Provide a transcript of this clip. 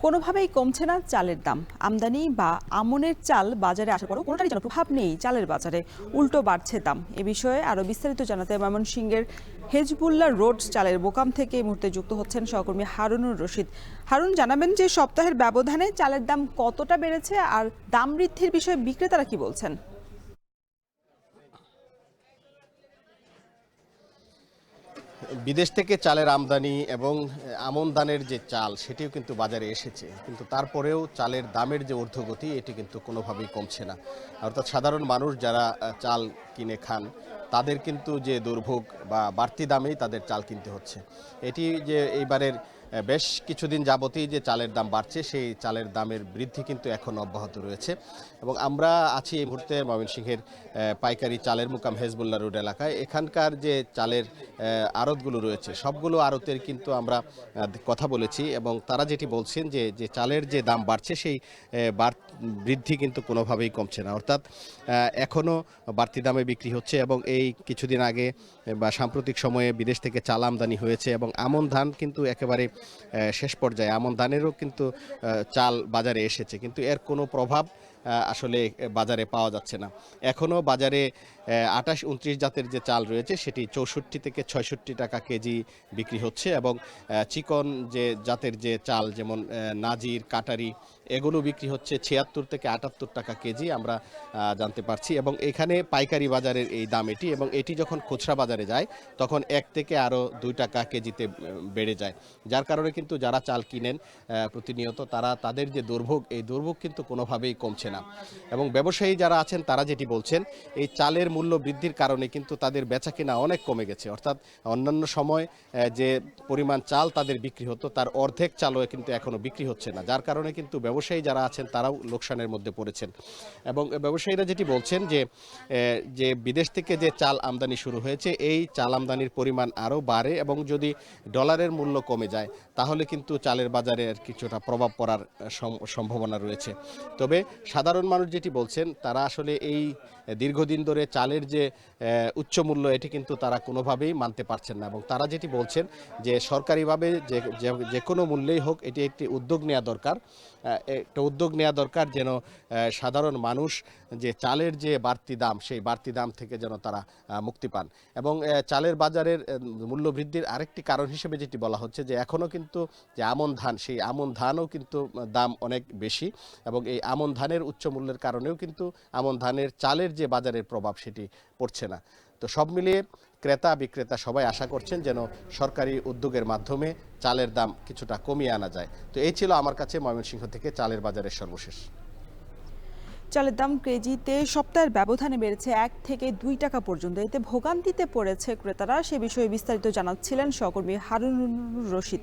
কোনোভাবেই কমছে না চালের দাম। আমদানি বা আমনের চাল বাজারে আসার পরও কোনোটারই যেন প্রভাব নেই চালের বাজারে, উল্টো বাড়ছে দাম। এ বিষয়ে আরও বিস্তারিত জানাতে ময়মনসিংহের হেজবুল্লাহ রোড চালের বোকাম থেকে এই মুহূর্তে যুক্ত হচ্ছেন সহকর্মী হারুনুর রশিদ। হারুন, জানাবেন যে সপ্তাহের ব্যবধানে চালের দাম কতটা বেড়েছে আর দাম বৃদ্ধির বিষয়ে বিক্রেতারা কি বলছেন? বিদেশ থেকে চালের আমদানি এবং আমন ধানের যে চাল সেটিও কিন্তু বাজারে এসেছে, কিন্তু তারপরেও চালের দামের যে ঊর্ধ্বগতি এটি কিন্তু কোনোভাবেই কমছে না। অর্থাৎ সাধারণ মানুষ যারা চাল কিনে খান তাদের কিন্তু যে দুর্ভোগ বা বাড়তি দামেই তাদের চাল কিনতে হচ্ছে। এটি যে এইবারের বেশ কিছুদিন যাবতই যে চালের দাম বাড়ছে, সেই চালের দামের বৃদ্ধি কিন্তু এখন অব্যাহত রয়েছে। এবং আমরা আছি এই মুহূর্তে ময়মনসিংহের পাইকারি চালের মুকাম হেজবুল্লাহ রোড এলাকায়। এখানকার যে চালের আড়তগুলো রয়েছে সবগুলো আড়তের কিন্তু আমরা কথা বলেছি এবং তারা যেটি বলছেন যে চালের যে দাম বাড়ছে সেই বৃদ্ধি কিন্তু কোনোভাবেই কমছে না। অর্থাৎ এখনও বাড়তি দামে বিক্রি হচ্ছে এবং এই কিছুদিন আগে বা সাম্প্রতিক সময়ে বিদেশ থেকে চাল আমদানি হয়েছে এবং আমন ধান কিন্তু একেবারে শেষ পর্যায়ে। আমন ধানেরও কিন্তু চাল বাজারে এসেছে, কিন্তু এর কোনো প্রভাব আসলে বাজারে পাওয়া যাচ্ছে না। এখনও বাজারে 28-29 জাতের যে চাল রয়েছে সেটি 64 থেকে 66 টাকা কেজি বিক্রি হচ্ছে এবং চিকন যে জাতের যে চাল যেমন নাজির, কাটারি এগুলো বিক্রি হচ্ছে 76 থেকে 78 টাকা কেজি আমরা জানতে পারছি। এবং এখানে পাইকারি বাজারের এই দাম এটি, এবং এটি যখন খুচরা বাজারে যায় তখন 1 থেকে আরও 2 টাকা কেজিতে বেড়ে যায়। যার কারণে কিন্তু যারা চাল কিনেন প্রতিনিয়ত তাদের যে দুর্ভোগ, এই দুর্ভোগ কিন্তু কোনোভাবেই কমছে না। এবং ব্যবসায়ী যারা আছেন তারা যেটি বলছেন, এই চালের মূল্য বৃদ্ধির কারণে কিন্তু তাদের বেচাকেনা অনেক কমে গেছে। অর্থাৎ অন্যান্য সময় যে পরিমাণ চাল তাদের বিক্রি হতো তার অর্ধেক চালও কিন্তু এখনও বিক্রি হচ্ছে না। যার কারণে কিন্তু ব্যবসায়ী যারা আছেন তারাও লোকসানের মধ্যে পড়েছেন। এবং ব্যবসায়ীরা যেটি বলছেন যে বিদেশ থেকে যে চাল আমদানি শুরু হয়েছে এই চাল আমদানির পরিমাণ আরও বাড়ে এবং যদি ডলারের মূল্য কমে যায় তাহলে কিন্তু চালের বাজারে কিছুটা প্রভাব পড়ার সম্ভাবনা রয়েছে। তবে সাধারণ মানুষ যেটি বলছেন, তারা আসলে এই দীর্ঘদিন ধরে চালের যে উচ্চ মূল্য এটি কিন্তু তারা কোনোভাবেই মানতে পারছেন না। এবং তারা যেটি বলছেন যে সরকারিভাবে যে কোনো মূল্যেই হোক এটি একটি উদ্যোগ নেওয়া দরকার, একটা উদ্যোগ নেওয়া দরকার যেন সাধারণ মানুষ যে চালের যে বাড়তি দাম সেই বাড়তি দাম থেকে যেন তারা মুক্তি পান। এবং চালের বাজারের মূল্য বৃদ্ধির আরেকটি কারণ হিসেবে যেটি বলা হচ্ছে যে এখনও কিন্তু যে আমন ধান, সেই আমন ধানও কিন্তু দাম অনেক বেশি এবং এই আমন ধানের উচ্চ মূল্যের কারণেও কিন্তু আমন ধানের চালের যে বাজারের প্রভাব সেটি পড়ছে না। তো সব মিলিয়ে ক্রেতা বিক্রেতা সবাই আশা করছেন যেন সরকারি উদ্যোগের মাধ্যমে চালের দাম কিছুটা কমিয়ে আনা যায়। তো এই ছিল আমার কাছে ময়মনসিংহ থেকে চালের বাজারের সর্বশেষ। চালের দাম কেজিতে সপ্তাহের ব্যবধানে বেড়েছে 1 থেকে 2 টাকা পর্যন্ত। এতে ভোগান্তিতে পড়েছে ক্রেতারা। সে বিষয়ে বিস্তারিত জানাচ্ছিলেন সহকর্মী হারুনুর রশিদ।